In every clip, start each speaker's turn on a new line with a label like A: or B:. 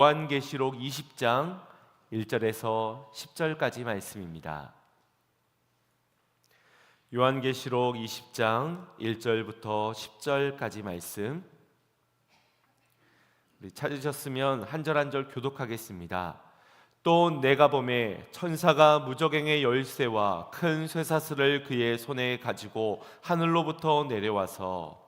A: 요한계시록 20장 1절에서 10절까지 말씀입니다. 요한계시록 20장 1절부터 10절까지 말씀, 우리 찾으셨으면 한 절 한 절 교독하겠습니다. 또 내가 보매 천사가 무저갱의 열쇠와 큰 쇠사슬을 그의 손에 가지고 하늘로부터 내려와서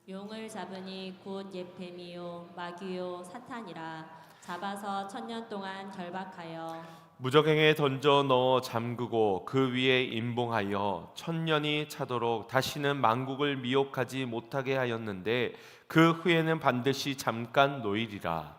B: 용을 잡으니 곧 예뱀이요 마귀요 사탄이라. 잡아서 1000년 동안 결박하여
A: 무저갱에 던져 넣어 잠그고 그 위에 임봉하여 1000년이 차도록 다시는 만국을 미혹하지 못하게 하였는데 그 후에는 반드시 잠깐 노일이라.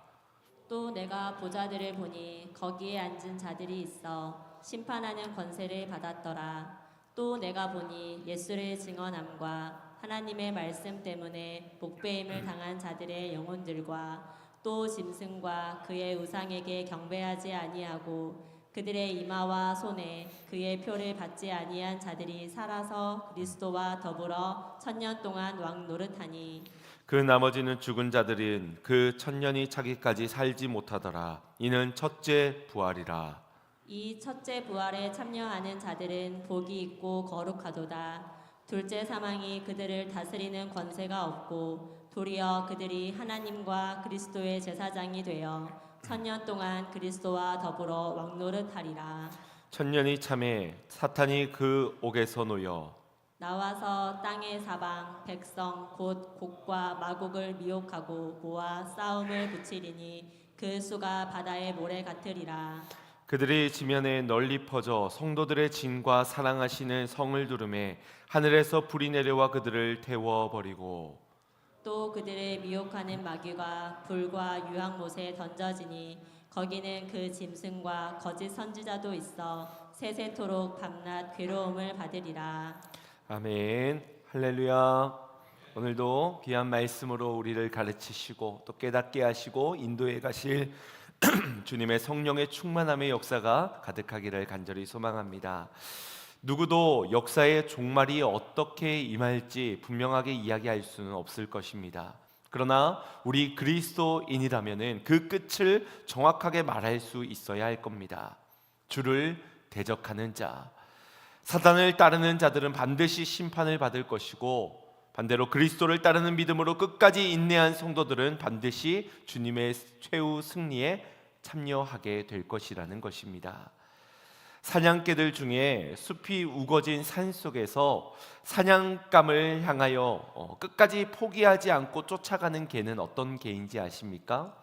B: 또 내가 보좌들을 보니 거기에 앉은 자들이 있어 심판하는 권세를 받았더라. 또 내가 보니 예수를 증언함과 하나님의 말씀 때문에 목배임을 당한 자들의 영혼들과 또 짐승과 그의 우상에게 경배하지 아니하고 그들의 이마와 손에 그의 표를 받지 아니한 자들이 살아서 그리스도와 더불어 1000년 동안 왕 노릇하니
A: 그 나머지는 죽은 자들은 그 1000년이 차기까지 살지 못하더라. 이는 첫째 부활이라.
B: 이 첫째 부활에 참여하는 자들은 복이 있고 거룩하도다. 둘째 사망이 그들을 다스리는 권세가 없고 도리어 그들이 하나님과 그리스도의 제사장이 되어 1000년 동안 그리스도와 더불어 왕노릇하리라.
A: 1000년이 참에 사탄이 그 옥에서 놓여
B: 나와서 땅의 사방 백성 곧 곡과 마곡을 미혹하고 모아 싸움을 붙이리니 그 수가 바다의 모래 같으리라.
A: 그들이 지면에 널리 퍼져 성도들의 진과 사랑하시는 성을 두르매 하늘에서 불이 내려와 그들을 태워버리고
B: 또 그들을 미혹하는 마귀가 불과 유황못에 던져지니 거기는 그 짐승과 거짓 선지자도 있어 세세토록 밤낮 괴로움을 받으리라.
A: 아멘. 할렐루야. 오늘도 귀한 말씀으로 우리를 가르치시고 또 깨닫게 하시고 인도해 가실 주님의 성령의 충만함의 역사가 가득하기를 간절히 소망합니다. 누구도 역사의 종말이 어떻게 임할지 분명하게 이야기할 수는 없을 것입니다. 그러나 우리 그리스도인이라면 그 끝을 정확하게 말할 수 있어야 할 겁니다. 주를 대적하는 자, 사단을 따르는 자들은 반드시 심판을 받을 것이고 반대로 그리스도를 따르는 믿음으로 끝까지 인내한 성도들은 반드시 주님의 최후 승리에 참여하게 될 것이라는 것입니다. 사냥개들 중에 숲이 우거진 산속에서 사냥감을 향하여 끝까지 포기하지 않고 쫓아가는 개는 어떤 개인지 아십니까?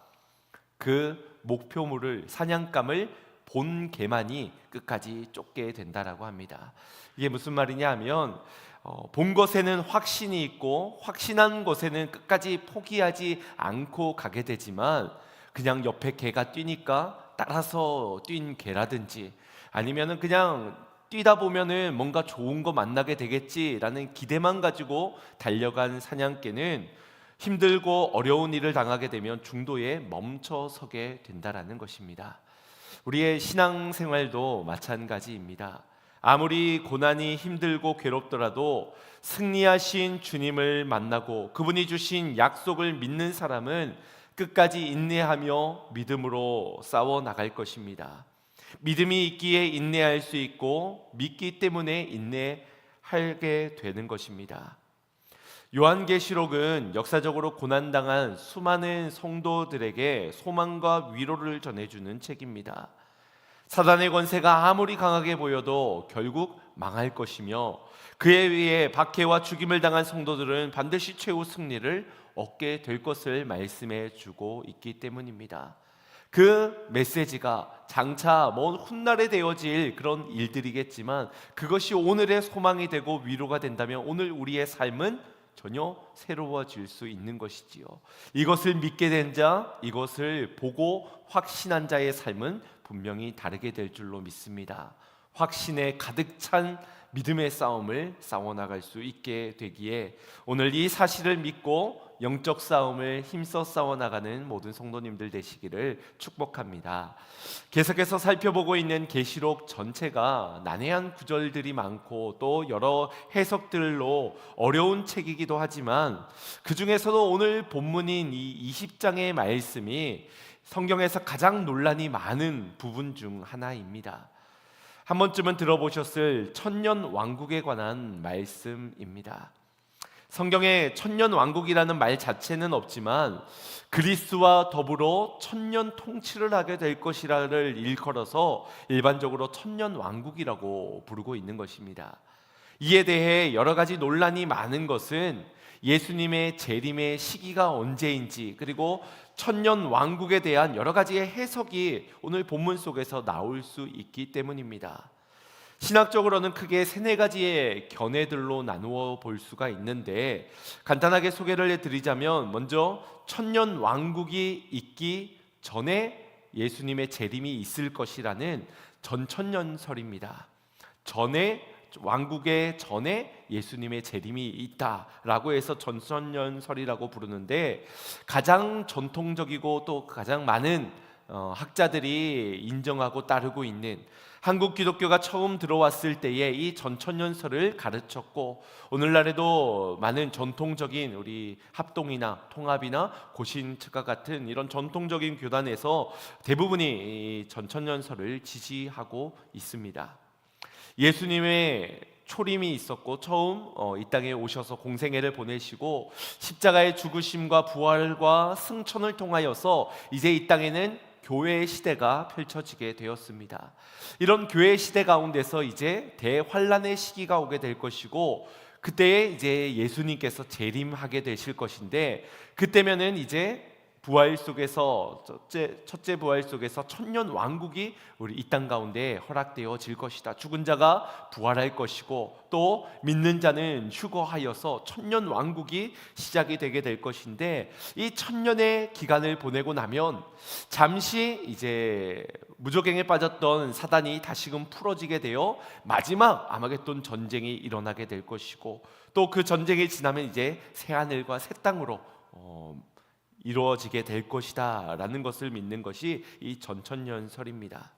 A: 그 목표물을, 사냥감을 본 개만이 끝까지 쫓게 된다라고 합니다. 이게 무슨 말이냐 하면 본 것에는 확신이 있고 확신한 것에는 끝까지 포기하지 않고 가게 되지만 그냥 옆에 개가 뛰니까 따라서 뛴 개라든지 아니면은 그냥 뛰다 보면은 뭔가 좋은 거 만나게 되겠지라는 기대만 가지고 달려간 사냥개는 힘들고 어려운 일을 당하게 되면 중도에 멈춰서게 된다라는 것입니다. 우리의 신앙생활도 마찬가지입니다. 아무리 고난이 힘들고 괴롭더라도 승리하신 주님을 만나고 그분이 주신 약속을 믿는 사람은 끝까지 인내하며 믿음으로 싸워 나갈 것입니다. 믿음이 있기에 인내할 수 있고 믿기 때문에 인내하게 되는 것입니다. 요한계시록은 역사적으로 고난당한 수많은 성도들에게 소망과 위로를 전해주는 책입니다. 사단의 권세가 아무리 강하게 보여도 결국 망할 것이며 그에 의해 박해와 죽임을 당한 성도들은 반드시 최후 승리를 얻게 될 것을 말씀해 주고 있기 때문입니다. 그 메시지가 장차 먼 훗날에 되어질 그런 일들이겠지만 그것이 오늘의 소망이 되고 위로가 된다면 오늘 우리의 삶은 전혀 새로워질 수 있는 것이지요. 이것을 믿게 된 자, 이것을 보고 확신한 자의 삶은 분명히 다르게 될 줄로 믿습니다. 확신에 가득 찬 믿음의 싸움을 싸워나갈 수 있게 되기에 오늘 이 사실을 믿고 영적 싸움을 힘써 싸워나가는 모든 성도님들 되시기를 축복합니다. 계속해서 살펴보고 있는 계시록 전체가 난해한 구절들이 많고 또 여러 해석들로 어려운 책이기도 하지만 그 중에서도 오늘 본문인 이 20장의 말씀이 성경에서 가장 논란이 많은 부분 중 하나입니다. 한 번쯤은 들어보셨을 천년 왕국에 관한 말씀입니다. 성경에 천년 왕국이라는 말 자체는 없지만 그리스와 더불어 천년 통치를 하게 될 것이라를 일컬어서 일반적으로 천년 왕국이라고 부르고 있는 것입니다. 이에 대해 여러 가지 논란이 많은 것은 예수님의 재림의 시기가 언제인지, 그리고 천년 왕국에 대한 여러 가지의 해석이 오늘 본문 속에서 나올 수 있기 때문입니다. 신학적으로는 크게 세네 가지의 견해들로 나누어 볼 수가 있는데, 간단하게 소개를 해드리자면 먼저 천년 왕국이 있기 전에 예수님의 재림이 있을 것이라는 전천년설입니다. 왕국의 전에 예수님의 재림이 있다라고 해서 전천년설이라고 부르는데, 가장 전통적이고 또 가장 많은 학자들이 인정하고 따르고 있는, 한국 기독교가 처음 들어왔을 때에 이 전천년설을 가르쳤고 오늘날에도 많은 전통적인 우리 합동이나 통합이나 고신측과 같은 이런 전통적인 교단에서 대부분이 이 전천년설을 지지하고 있습니다. 예수님의 초림이 있었고 처음 이 땅에 오셔서 공생애를 보내시고 십자가의 죽으심과 부활과 승천을 통하여서 이제 이 땅에는 교회의 시대가 펼쳐지게 되었습니다. 이런 교회의 시대 가운데서 이제 대환란의 시기가 오게 될 것이고, 그때에 이제 예수님께서 재림하게 되실 것인데, 그때면은 이제 부활 속에서 첫째 부활 속에서 천년 왕국이 우리 이 땅 가운데 허락되어질 것이다. 죽은 자가 부활할 것이고 또 믿는 자는 휴거하여서 천년 왕국이 시작이 되게 될 것인데, 이 천년의 기간을 보내고 나면 잠시 이제 무저갱에 빠졌던 사단이 다시금 풀어지게 되어 마지막 아마겟돈 전쟁이 일어나게 될 것이고, 또 그 전쟁이 지나면 이제 새 하늘과 새 땅으로 이루어지게 될 것이다 라는 것을 믿는 것이 이 전천년설입니다.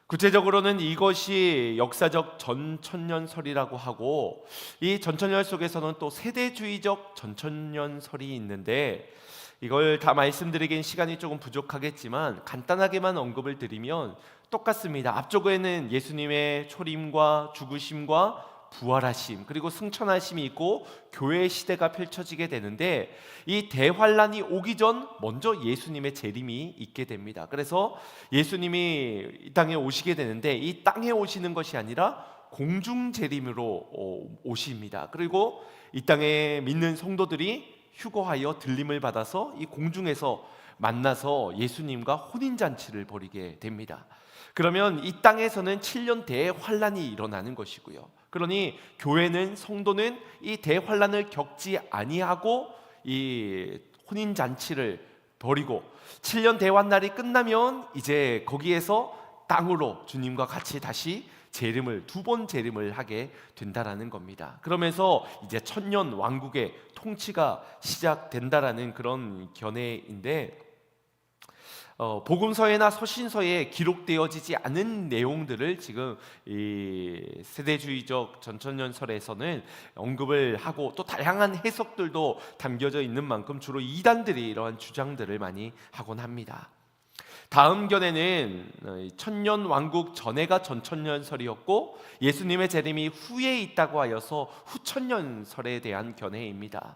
A: 구체적으로는 이것이 역사적 전천년설이라고 하고, 이 전천년 속에서는 또 세대주의적 전천년설이 있는데, 이걸 다 말씀드리기엔 시간이 조금 부족하겠지만 간단하게만 언급을 드리면 똑같습니다. 앞쪽에는 예수님의 초림과 죽으심과 부활하심, 그리고 승천하심이 있고 교회의 시대가 펼쳐지게 되는데, 이 대환란이 오기 전 먼저 예수님의 재림이 있게 됩니다. 그래서 예수님이 이 땅에 오시게 되는데, 이 땅에 오시는 것이 아니라 공중 재림으로 오십니다. 그리고 이 땅에 믿는 성도들이 휴거하여 들림을 받아서 이 공중에서 만나서 예수님과 혼인잔치를 벌이게 됩니다. 그러면 이 땅에서는 7년 대환란이 일어나는 것이고요. 그러니 교회는, 성도는 이 대환란을 겪지 아니하고 이 혼인잔치를 벌이고 7년 대환날이 끝나면 이제 거기에서 땅으로 주님과 같이 다시 재림을, 두 번 재림을 하게 된다라는 겁니다. 그러면서 이제 천년 왕국의 통치가 시작된다라는 그런 견해인데, 복음서에나 서신서에 기록되어지지 않은 내용들을 지금 이 세대주의적 전천년설에서는 언급을 하고, 또 다양한 해석들도 담겨져 있는 만큼 주로 이단들이 이러한 주장들을 많이 하곤 합니다. 다음 견해는 천년 왕국 전에가 전천년설이었고 예수님의 재림이 후에 있다고 하여서 후천년설에 대한 견해입니다.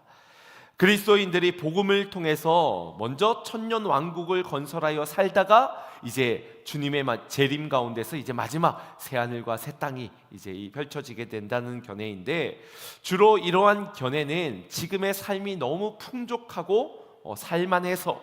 A: 그리스도인들이 복음을 통해서 먼저 천년 왕국을 건설하여 살다가 이제 주님의 재림 가운데서 이제 마지막 새 하늘과 새 땅이 이제 펼쳐지게 된다는 견해인데, 주로 이러한 견해는 지금의 삶이 너무 풍족하고 살만해서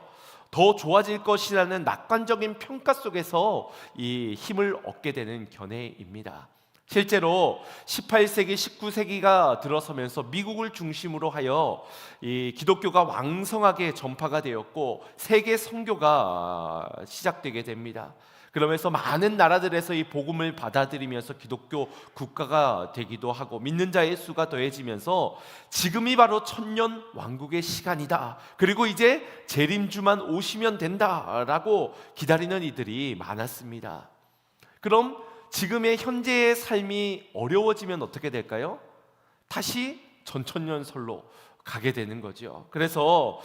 A: 더 좋아질 것이라는 낙관적인 평가 속에서 이 힘을 얻게 되는 견해입니다. 실제로 18세기, 19세기가 들어서면서 미국을 중심으로 하여 이 기독교가 왕성하게 전파가 되었고 세계 선교가 시작되게 됩니다. 그러면서 많은 나라들에서 이 복음을 받아들이면서 기독교 국가가 되기도 하고 믿는 자의 수가 더해지면서 지금이 바로 천년 왕국의 시간이다, 그리고 이제 재림주만 오시면 된다라고 기다리는 이들이 많았습니다. 그럼 지금의 현재의 삶이 어려워지면 어떻게 될까요? 다시 전천년설로 가게 되는 거죠. 그래서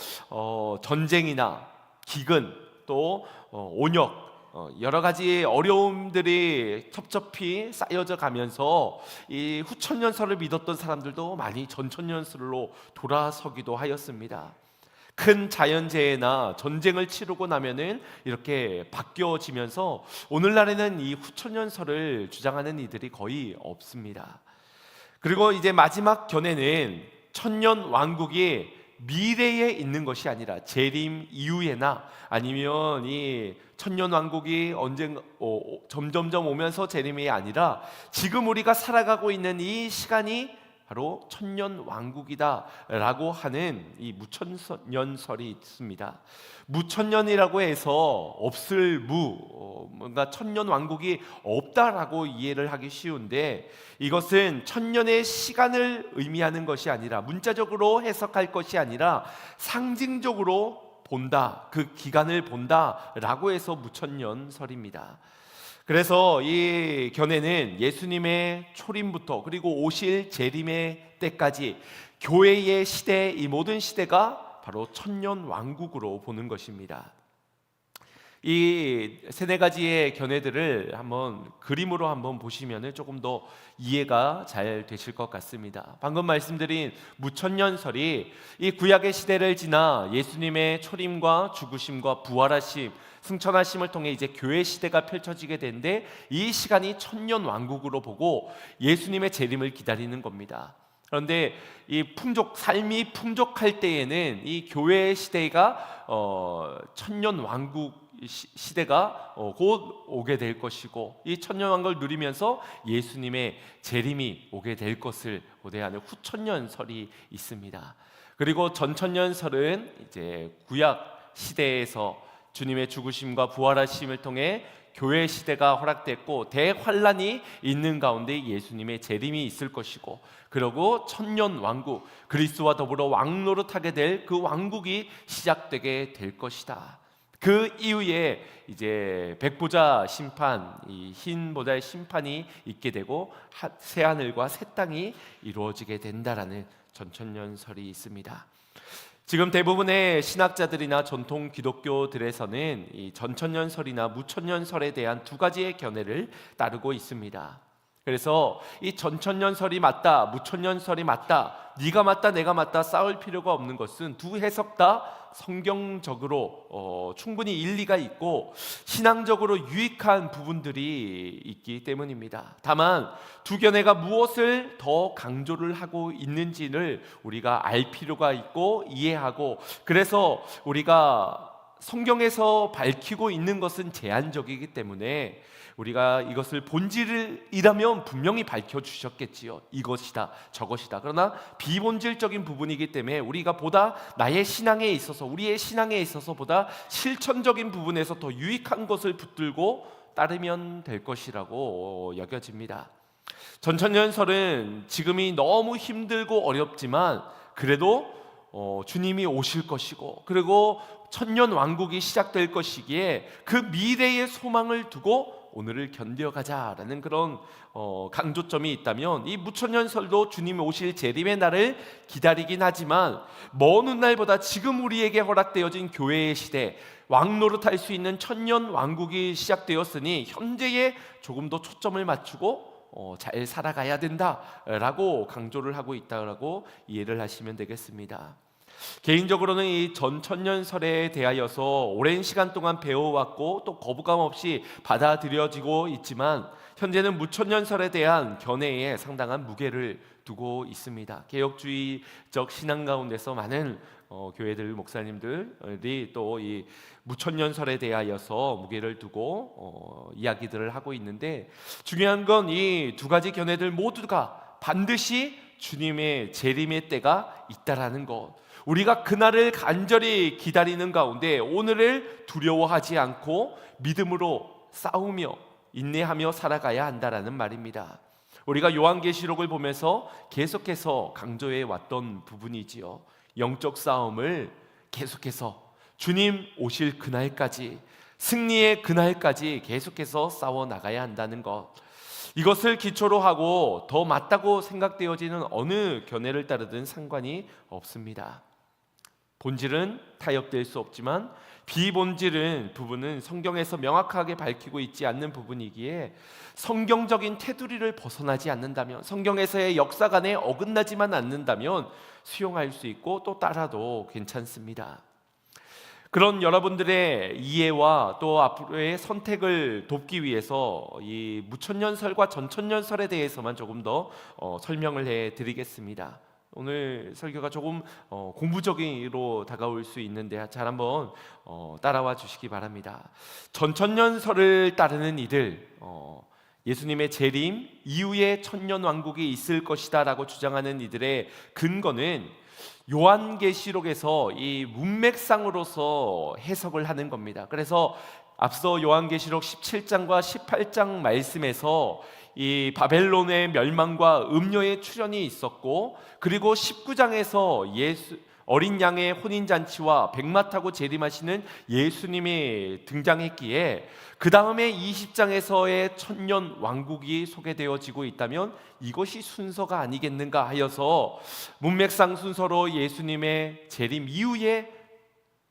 A: 전쟁이나 기근, 또 온역, 여러 가지 어려움들이 첩첩히 쌓여져 가면서 이 후천년설을 믿었던 사람들도 많이 전천년설로 돌아서기도 하였습니다. 큰 자연재해나 전쟁을 치르고 나면은 이렇게 바뀌어지면서 오늘날에는 이 후천년설을 주장하는 이들이 거의 없습니다. 그리고 이제 마지막 견해는 천년 왕국이 미래에 있는 것이 아니라 재림 이후에나 아니면 이 천년 왕국이 언젠가 점점점 오면서 재림이 아니라 지금 우리가 살아가고 있는 이 시간이 바로 천년 왕국이다라고 하는 이 무천년설이 있습니다. 무천년이라고 해서 없을 뭔가 천년 왕국이 없다라고 이해를 하기 쉬운데, 이것은 천년의 시간을 의미하는 것이 아니라, 문자적으로 해석할 것이 아니라 상징적으로 본다, 그 기간을 본다라고 해서 무천년설입니다. 그래서 이 견해는 예수님의 초림부터 그리고 오실 재림의 때까지 교회의 시대, 이 모든 시대가 바로 천년 왕국으로 보는 것입니다. 이 세네 가지의 견해들을 한번 그림으로 한번 보시면 조금 더 이해가 잘 되실 것 같습니다. 방금 말씀드린 무천년설이 이 구약의 시대를 지나 예수님의 초림과 죽으심과 부활하심, 승천하심을 통해 이제 교회 시대가 펼쳐지게 되는데, 이 시간이 천년 왕국으로 보고 예수님의 재림을 기다리는 겁니다. 그런데 이 삶이 풍족할 때에는 이 교회의 시대가 천년 왕국 시대가 곧 오게 될 것이고, 이 천년왕국을 누리면서 예수님의 재림이 오게 될 것을 고대하는 후천년설이 있습니다. 그리고 전천년설은 이제 구약 시대에서 주님의 죽으심과 부활하심을 통해 교회 시대가 허락됐고 대환란이 있는 가운데 예수님의 재림이 있을 것이고, 그리고 천년 왕국, 그리스도와 더불어 왕노릇하게 될 그 왕국이 시작되게 될 것이다. 그 이후에 이제 백보자 심판, 이 흰 보좌의 심판이 있게 되고 새 하늘과 새 땅이 이루어지게 된다라는 전천년설이 있습니다. 지금 대부분의 신학자들이나 전통 기독교들에서는 이 전천년설이나 무천년설에 대한 두 가지의 견해를 따르고 있습니다. 그래서 이 전천년설이 맞다, 무천년설이 맞다, 네가 맞다, 내가 맞다 싸울 필요가 없는 것은 두 해석 다 성경적으로 충분히 일리가 있고 신앙적으로 유익한 부분들이 있기 때문입니다. 다만 두 견해가 무엇을 더 강조를 하고 있는지를 우리가 알 필요가 있고 이해하고, 그래서 우리가 성경에서 밝히고 있는 것은 제한적이기 때문에 우리가 이것을 본질이라면 분명히 밝혀주셨겠지요. 이것이다, 저것이다. 그러나 비본질적인 부분이기 때문에 우리가 보다 나의 신앙에 있어서, 우리의 신앙에 있어서 보다 실천적인 부분에서 더 유익한 것을 붙들고 따르면 될 것이라고 여겨집니다. 전천년설은 지금이 너무 힘들고 어렵지만 그래도 주님이 오실 것이고, 그리고 천년 왕국이 시작될 것이기에 그 미래의 소망을 두고 오늘을 견뎌가자라는 그런 강조점이 있다면, 이 무천년설도 주님이 오실 재림의 날을 기다리긴 하지만 먼 훗날보다 지금 우리에게 허락되어진 교회의 시대, 왕노릇할 수 있는 천년 왕국이 시작되었으니 현재에 조금 더 초점을 맞추고 잘 살아가야 된다라고 강조를 하고 있다라고 이해를 하시면 되겠습니다. 개인적으로는 이 전천년설에 대하여서 오랜 시간 동안 배워왔고 또 거부감 없이 받아들여지고 있지만, 현재는 무천년설에 대한 견해에 상당한 무게를 두고 있습니다. 개혁주의적 신앙 가운데서 많은 교회들 목사님들이 또 이 무천년설에 대하여서 무게를 두고 이야기들을 하고 있는데, 중요한 건 이 두 가지 견해들 모두가 반드시 주님의 재림의 때가 있다라는 것, 우리가 그날을 간절히 기다리는 가운데 오늘을 두려워하지 않고 믿음으로 싸우며 인내하며 살아가야 한다라는 말입니다. 우리가 요한계시록을 보면서 계속해서 강조해 왔던 부분이지요. 영적 싸움을 계속해서 주님 오실 그날까지, 승리의 그날까지 계속해서 싸워 나가야 한다는 것, 이것을 기초로 하고 더 맞다고 생각되어지는 어느 견해를 따르든 상관이 없습니다. 본질은 타협될 수 없지만 비본질은 부분은 성경에서 명확하게 밝히고 있지 않는 부분이기에 성경적인 테두리를 벗어나지 않는다면, 성경에서의 역사관에 어긋나지만 않는다면 수용할 수 있고 또 따라도 괜찮습니다. 그런 여러분들의 이해와 또 앞으로의 선택을 돕기 위해서 이 무천년설과 전천년설에 대해서만 조금 더 설명을 해드리겠습니다. 오늘 설교가 조금 공부적으로 다가올 수 있는데 잘 한번 따라와 주시기 바랍니다. 전천년설을 따르는 이들, 예수님의 재림 이후에 천년왕국이 있을 것이다 라고 주장하는 이들의 근거는 요한계시록에서 이 문맥상으로서 해석을 하는 겁니다. 그래서 앞서 요한계시록 17장과 18장 말씀에서 이 바벨론의 멸망과 음녀의 출현이 있었고, 그리고 19장에서 어린 양의 혼인잔치와 백마 타고 재림하시는 예수님이 등장했기에 그 다음에 20장에서의 천년 왕국이 소개되어지고 있다면 이것이 순서가 아니겠는가 하여서 문맥상 순서로 예수님의 재림 이후에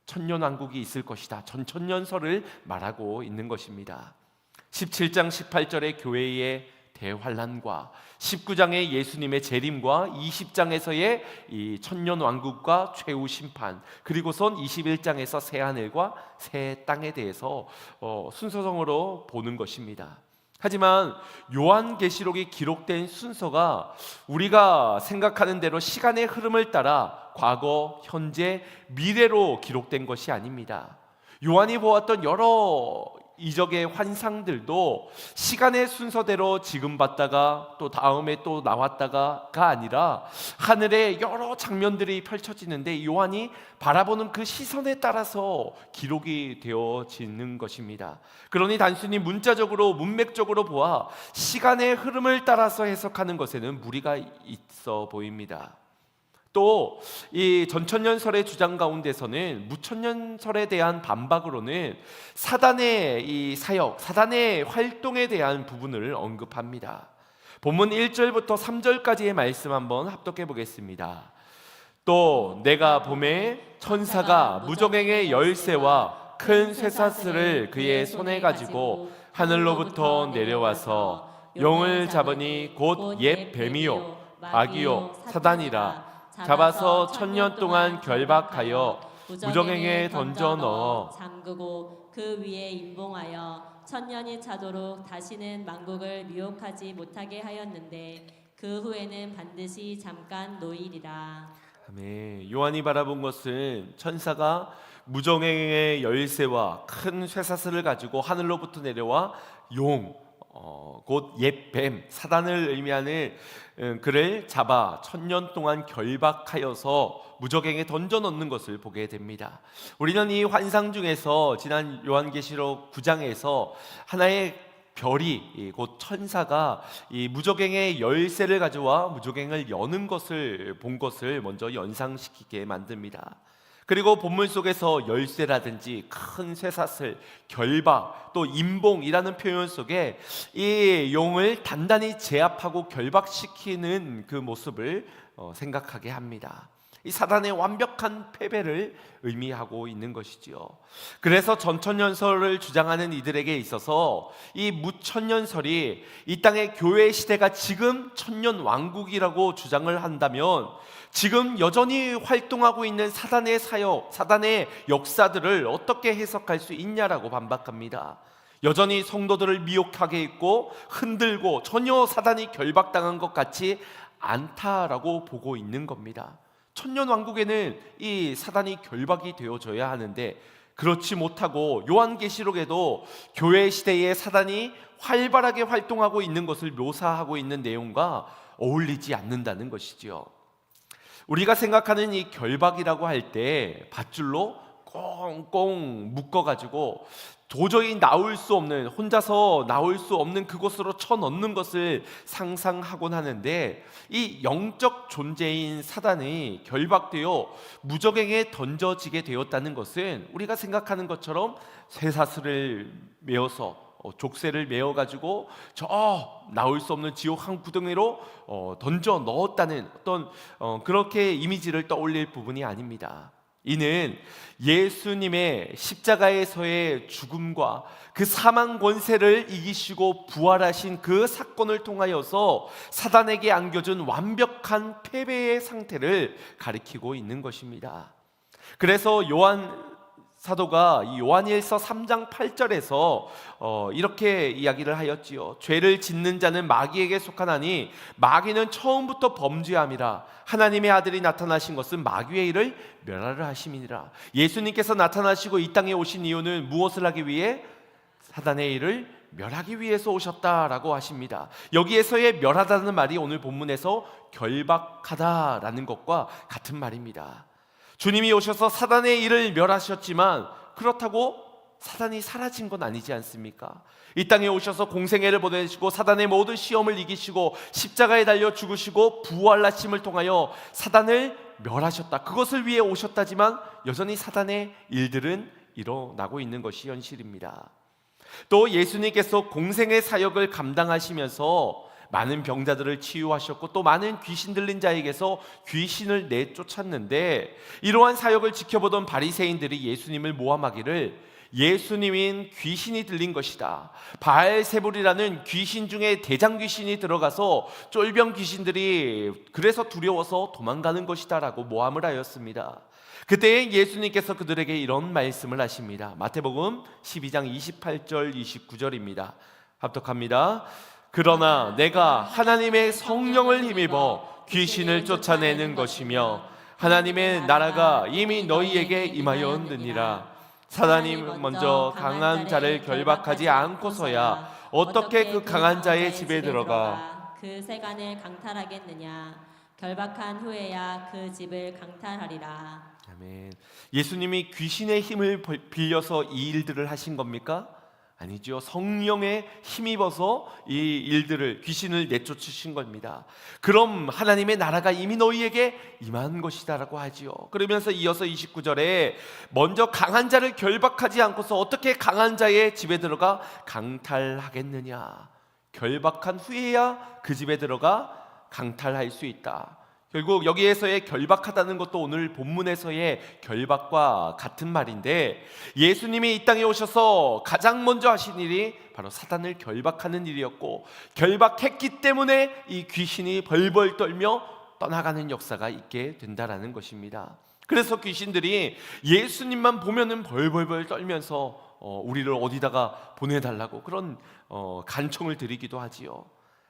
A: 천년 왕국이 있을 것이다, 전천년설을 말하고 있는 것입니다. 17장 18절의 교회의 대환란과 19장의 예수님의 재림과 20장에서의 이 천년 왕국과 최후 심판, 그리고선 21장에서 새 하늘과 새 땅에 대해서 순서성으로 보는 것입니다. 하지만 요한계시록이 기록된 순서가 우리가 생각하는 대로 시간의 흐름을 따라 과거, 현재, 미래로 기록된 것이 아닙니다. 요한이 보았던 여러 이적의 환상들도 시간의 순서대로 지금 봤다가 또 다음에 또 나왔다가가 아니라 하늘에 여러 장면들이 펼쳐지는데 요한이 바라보는 그 시선에 따라서 기록이 되어지는 것입니다. 그러니 단순히 문자적으로 문맥적으로 보아 시간의 흐름을 따라서 해석하는 것에는 무리가 있어 보입니다. 또 이 전천년설의 주장 가운데서는 무천년설에 대한 반박으로는 사단의 이 사역, 사단의 활동에 대한 부분을 언급합니다. 본문 1절부터 3절까지의 말씀 한번 합독해 보겠습니다. 또 내가 봄에 천사가 무저갱의 열쇠와 큰 쇠사슬을 그의 손에 가지고 하늘로부터 내려와서 용을 잡으니 곧 옛 뱀이요 마귀요 사단이라 잡아서 천년 동안 결박하여 무저갱에 던져 넣어
B: 잠그고 그 위에 임봉하여 천년이 차도록 다시는 만국을 미혹하지 못하게 하였는데 그 후에는 반드시 잠깐 노이리라.
A: 아멘. 요한이 바라본 것은 천사가 무저갱의 열쇠와 큰 쇠사슬을 가지고 하늘로부터 내려와 용, 곧 옛 뱀, 사단을 의미하는 그를 잡아 천년 동안 결박하여서 무저갱에 던져 넣는 것을 보게 됩니다. 우리는 이 환상 중에서 지난 요한계시록 9장에서 하나의 별이 곧 천사가 이 무저갱의 열쇠를 가져와 무저갱을 여는 것을 본 것을 먼저 연상시키게 만듭니다. 그리고 본문 속에서 열쇠라든지 큰 쇠사슬, 결박, 또 임봉이라는 표현 속에 이 용을 단단히 제압하고 결박시키는 그 모습을 생각하게 합니다. 이 사단의 완벽한 패배를 의미하고 있는 것이지요. 그래서 전천년설을 주장하는 이들에게 있어서 이 무천년설이 이 땅의 교회 시대가 지금 천년 왕국이라고 주장을 한다면 지금 여전히 활동하고 있는 사단의 사역, 사단의 역사들을 어떻게 해석할 수 있냐라고 반박합니다. 여전히 성도들을 미혹하게 있고 흔들고 전혀 사단이 결박당한 것 같지 않다라고 보고 있는 겁니다. 천년 왕국에는 이 사단이 결박이 되어져야 하는데 그렇지 못하고 요한계시록에도 교회 시대에 사단이 활발하게 활동하고 있는 것을 묘사하고 있는 내용과 어울리지 않는다는 것이지요. 우리가 생각하는 이 결박이라고 할 때 밧줄로 꽁꽁 묶어가지고 도저히 나올 수 없는, 혼자서 나올 수 없는 그곳으로 쳐넣는 것을 상상하곤 하는데 이 영적 존재인 사단이 결박되어 무저갱에 던져지게 되었다는 것은 우리가 생각하는 것처럼 쇠사슬을 메어서 족쇄를 메어가지고 저 나올 수 없는 지옥 한 구덩이로 던져 넣었다는 어떤 그렇게 이미지를 떠올릴 부분이 아닙니다. 이는 예수님의 십자가에서의 죽음과 그 사망 권세를 이기시고 부활하신 그 사건을 통하여서 사단에게 안겨준 완벽한 패배의 상태를 가리키고 있는 것입니다. 그래서 요한 사도가 이 요한일서 3장 8절에서 이렇게 이야기를 하였지요. 죄를 짓는 자는 마귀에게 속하나니 마귀는 처음부터 범죄함이라. 하나님의 아들이 나타나신 것은 마귀의 일을 멸하려 하심이니라. 예수님께서 나타나시고 이 땅에 오신 이유는 무엇을 하기 위해? 사단의 일을 멸하기 위해서 오셨다라고 하십니다. 여기에서의 멸하다는 말이 오늘 본문에서 결박하다라는 것과 같은 말입니다. 주님이 오셔서 사단의 일을 멸하셨지만 그렇다고 사단이 사라진 건 아니지 않습니까? 이 땅에 오셔서 공생애를 보내시고 사단의 모든 시험을 이기시고 십자가에 달려 죽으시고 부활하심을 통하여 사단을 멸하셨다. 그것을 위해 오셨다지만 여전히 사단의 일들은 일어나고 있는 것이 현실입니다. 또 예수님께서 공생의 사역을 감당하시면서 많은 병자들을 치유하셨고 또 많은 귀신 들린 자에게서 귀신을 내쫓았는데, 이러한 사역을 지켜보던 바리새인들이 예수님을 모함하기를 예수님인 귀신이 들린 것이다, 바알세불이라는 귀신 중에 대장 귀신이 들어가서 쫄병 귀신들이 그래서 두려워서 도망가는 것이다 라고 모함을 하였습니다. 그때 예수님께서 그들에게 이런 말씀을 하십니다. 마태복음 12장 28절 29절입니다. 합독합니다. 그러나 내가 하나님의 성령을 힘입어 귀신을 쫓아내는 것이며 하나님의 나라가 이미 너희에게 임하였느니라. 사단이 먼저 강한 자를 결박하지 않고서야 어떻게 그 강한 자의 집에 들어가
B: 그 세간을 강탈하겠느냐. 결박한 후에야 그 집을 강탈하리라.
A: 아멘. 예수님이 귀신의 힘을 빌려서 이 일들을 하신 겁니까? 아니죠. 성령에 힘입어서 이 일들을, 귀신을 내쫓으신 겁니다. 그럼 하나님의 나라가 이미 너희에게 임한 것이다 라고 하지요. 그러면서 이어서 29절에 먼저 강한 자를 결박하지 않고서 어떻게 강한 자의 집에 들어가 강탈하겠느냐. 결박한 후에야 그 집에 들어가 강탈할 수 있다. 결국 여기에서의 결박하다는 것도 오늘 본문에서의 결박과 같은 말인데, 예수님이 이 땅에 오셔서 가장 먼저 하신 일이 바로 사단을 결박하는 일이었고, 결박했기 때문에 이 귀신이 벌벌 떨며 떠나가는 역사가 있게 된다라는 것입니다. 그래서 귀신들이 예수님만 보면은 벌벌벌 떨면서 우리를 어디다가 보내달라고 그런 간청을 드리기도 하지요.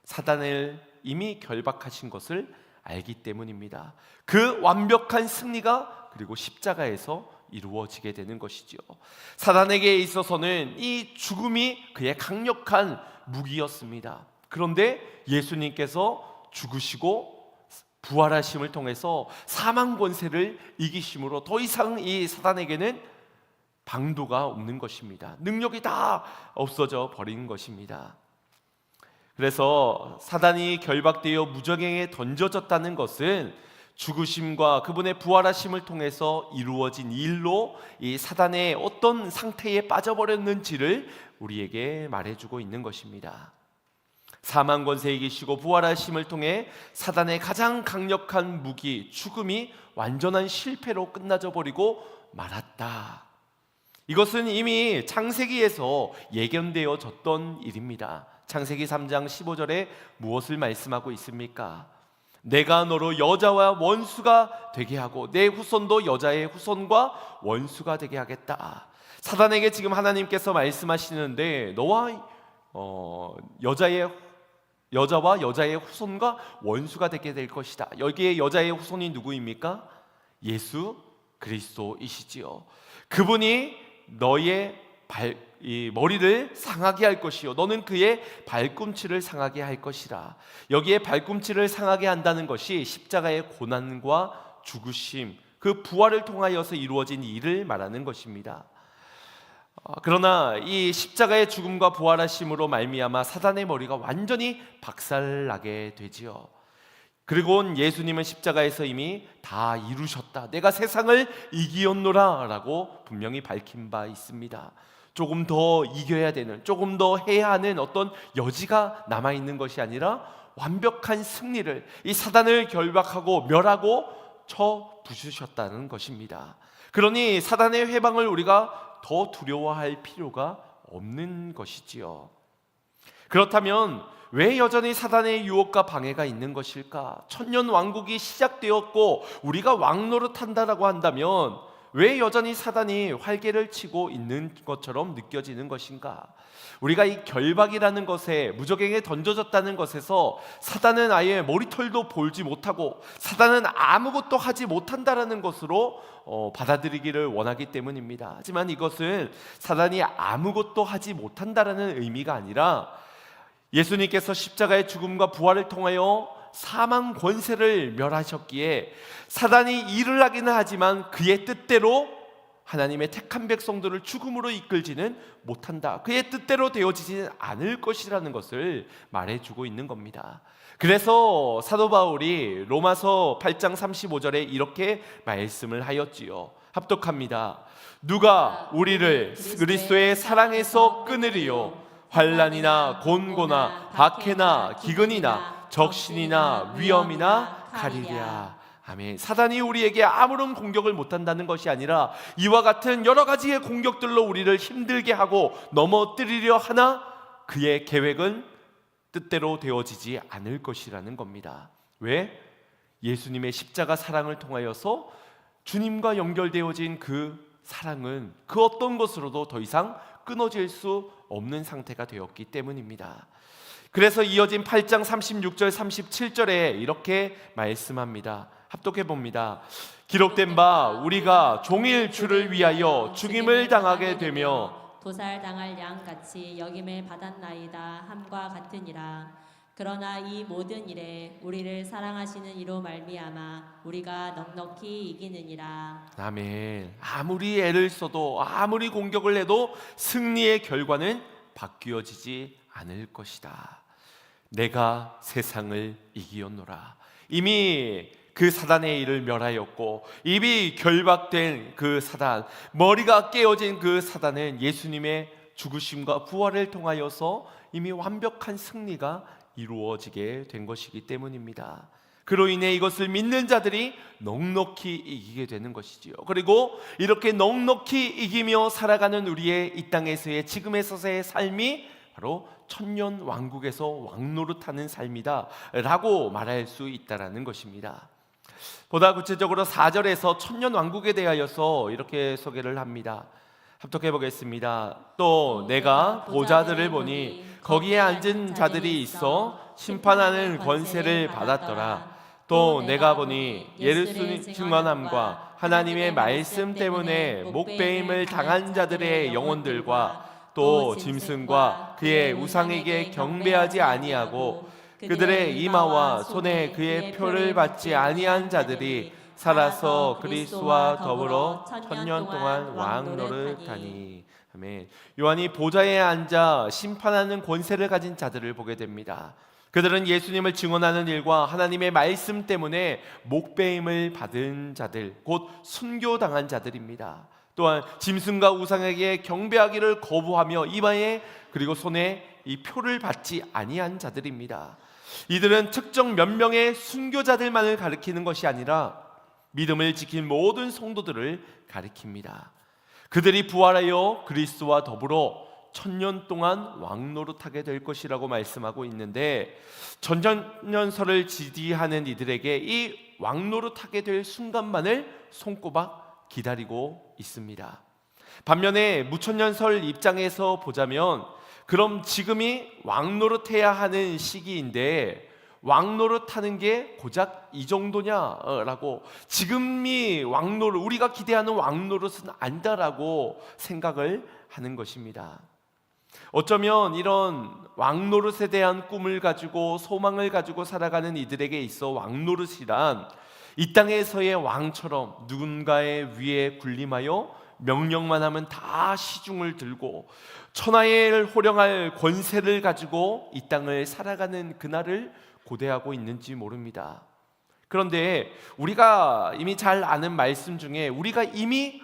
A: 사단을 이미 결박하신 것을 알기 때문입니다. 그 완벽한 승리가 그리고 십자가에서 이루어지게 되는 것이죠. 사단에게 있어서는 이 죽음이 그의 강력한 무기였습니다. 그런데 예수님께서 죽으시고 부활하심을 통해서 사망 권세를 이기심으로 더 이상 이 사단에게는 방도가 없는 것입니다. 능력이 다 없어져 버린 것입니다. 그래서 사단이 결박되어 무저갱에 던져졌다는 것은 죽으심과 그분의 부활하심을 통해서 이루어진 일로 이 사단의 어떤 상태에 빠져버렸는지를 우리에게 말해주고 있는 것입니다. 사망 권세 이기시고 부활하심을 통해 사단의 가장 강력한 무기 죽음이 완전한 실패로 끝나져 버리고 말았다. 이것은 이미 창세기에서 예견되어졌던 일입니다. 창세기 3장 15절에 무엇을 말씀하고 있습니까? 내가 너로 여자와 원수가 되게 하고 내 후손도 여자의 후손과 원수가 되게 하겠다. 사단에게 지금 하나님께서 말씀하시는데 너와 여자와 여자의 후손과 원수가 되게 될 것이다. 여기에 여자의 후손이 누구입니까? 예수 그리스도이시지요. 그분이 너의 이 머리를 상하게 할 것이요 너는 그의 발꿈치를 상하게 할 것이라. 여기에 발꿈치를 상하게 한다는 것이 십자가의 고난과 죽으심, 그 부활을 통하여서 이루어진 일을 말하는 것입니다. 그러나 이 십자가의 죽음과 부활하심으로 말미암아 사단의 머리가 완전히 박살나게 되지요. 그리고 예수님은 십자가에서 이미 다 이루셨다, 내가 세상을 이기었노라 라고 분명히 밝힌 바 있습니다. 조금 더 이겨야 되는, 조금 더 해야 하는 어떤 여지가 남아있는 것이 아니라 완벽한 승리를, 이 사단을 결박하고 멸하고 쳐 부수셨다는 것입니다. 그러니 사단의 회방을 우리가 더 두려워할 필요가 없는 것이지요. 그렇다면 왜 여전히 사단의 유혹과 방해가 있는 것일까? 천년 왕국이 시작되었고 우리가 왕노릇한다라고 한다면 왜 여전히 사단이 활개를 치고 있는 것처럼 느껴지는 것인가? 우리가 이 결박이라는 것에, 무적행에 던져졌다는 것에서 사단은 아예 머리털도 볼지 못하고 사단은 아무것도 하지 못한다라는 것으로 받아들이기를 원하기 때문입니다. 하지만 이것은 사단이 아무것도 하지 못한다라는 의미가 아니라 예수님께서 십자가의 죽음과 부활을 통하여 사망 권세를 멸하셨기에 사단이 일을 하기는 하지만 그의 뜻대로 하나님의 택한 백성들을 죽음으로 이끌지는 못한다. 그의 뜻대로 되어지지는 않을 것이라는 것을 말해주고 있는 겁니다. 그래서 사도 바울이 로마서 8장 35절에 이렇게 말씀을 하였지요. 합독합니다. 누가 우리를 그리스도의 사랑에서 끊으리요? 환난이나 곤고나 박해나 기근이나 적신이나 위험이나 가리랴. 아멘. 사단이 우리에게 아무런 공격을 못한다는 것이 아니라 이와 같은 여러 가지의 공격들로 우리를 힘들게 하고 넘어뜨리려 하나 그의 계획은 뜻대로 되어지지 않을 것이라는 겁니다. 왜? 예수님의 십자가 사랑을 통하여서 주님과 연결되어진 그 사랑은 그 어떤 것으로도 더 이상 끊어질 수 없는 상태가 되었기 때문입니다. 그래서 이어진 8장 36절 37절에 이렇게 말씀합니다. 합독해 봅니다. 기록된 바 우리가 종일 주를 위하여 죽임을 당하게 되며
B: 도살당할 양같이 여김을 받았나이다 함과 같으니라. 그러나 이 모든 일에 우리를 사랑하시는 이로 말미암아 우리가 넉넉히 이기느니라.
A: 아멘. 아무리 애를 써도 아무리 공격을 해도 승리의 결과는 바뀌어지지 않을 것이다. 내가 세상을 이기었노라. 이미 그 사단의 일을 멸하였고 입이 결박된 그 사단, 머리가 깨어진 그 사단은 예수님의 죽으심과 부활을 통하여서 이미 완벽한 승리가 이루어지게 된 것이기 때문입니다. 그로 인해 이것을 믿는 자들이 넉넉히 이기게 되는 것이지요. 그리고 이렇게 넉넉히 이기며 살아가는 우리의 이 땅에서의 지금에서의 삶이 바로 천년 왕국에서 왕노릇하는 삶이다 라고 말할 수 있다라는 것입니다. 보다 구체적으로 4절에서 천년 왕국에 대하여서 이렇게 소개를 합니다. 합독해 보겠습니다. 또 내가 보좌들을 보니 거기에 앉은 자들이 있어 심판하는 권세를 받았더라. 또 내가 보니 예루살렘 증언함과 하나님의 말씀 때문에 목배임을 당한 자들의 영혼들과 또 짐승과 그의 우상에게 경배하지 아니하고 그들의 이마와 손에 그의 표를 받지 아니한 자들이 살아서 그리스도와 더불어 천년 동안 왕노릇하니. 아멘. 요한이 보좌에 앉아 심판하는 권세를 가진 자들을 보게 됩니다. 그들은 예수님을 증언하는 일과 하나님의 말씀 때문에 목배임을 받은 자들, 곧 순교당한 자들입니다. 또한 짐승과 우상에게 경배하기를 거부하며 이마에 그리고 손에 이 표를 받지 아니한 자들입니다. 이들은 특정 몇 명의 순교자들만을 가리키는 것이 아니라 믿음을 지킨 모든 성도들을 가리킵니다. 그들이 부활하여 그리스도와 더불어 천년 동안 왕노릇하게 될 것이라고 말씀하고 있는데, 전전년설을 지지하는 이들에게 이 왕노릇하게 될 순간만을 손꼽아 기다리고 있습니다. 반면에 무천년설 입장에서 보자면 그럼 지금이 왕노릇해야 하는 시기인데 왕노릇하는 게 고작 이 정도냐라고, 지금이 왕노릇, 우리가 기대하는 왕노릇은 아니다라고 생각을 하는 것입니다. 어쩌면 이런 왕노릇에 대한 꿈을 가지고 소망을 가지고 살아가는 이들에게 있어 왕노릇이란 이 땅에서의 왕처럼 누군가의 위에 군림하여 명령만 하면 다 시중을 들고 천하를 호령할 권세를 가지고 이 땅을 살아가는 그날을 고대하고 있는지 모릅니다. 그런데 우리가 이미 잘 아는 말씀 중에 우리가 이미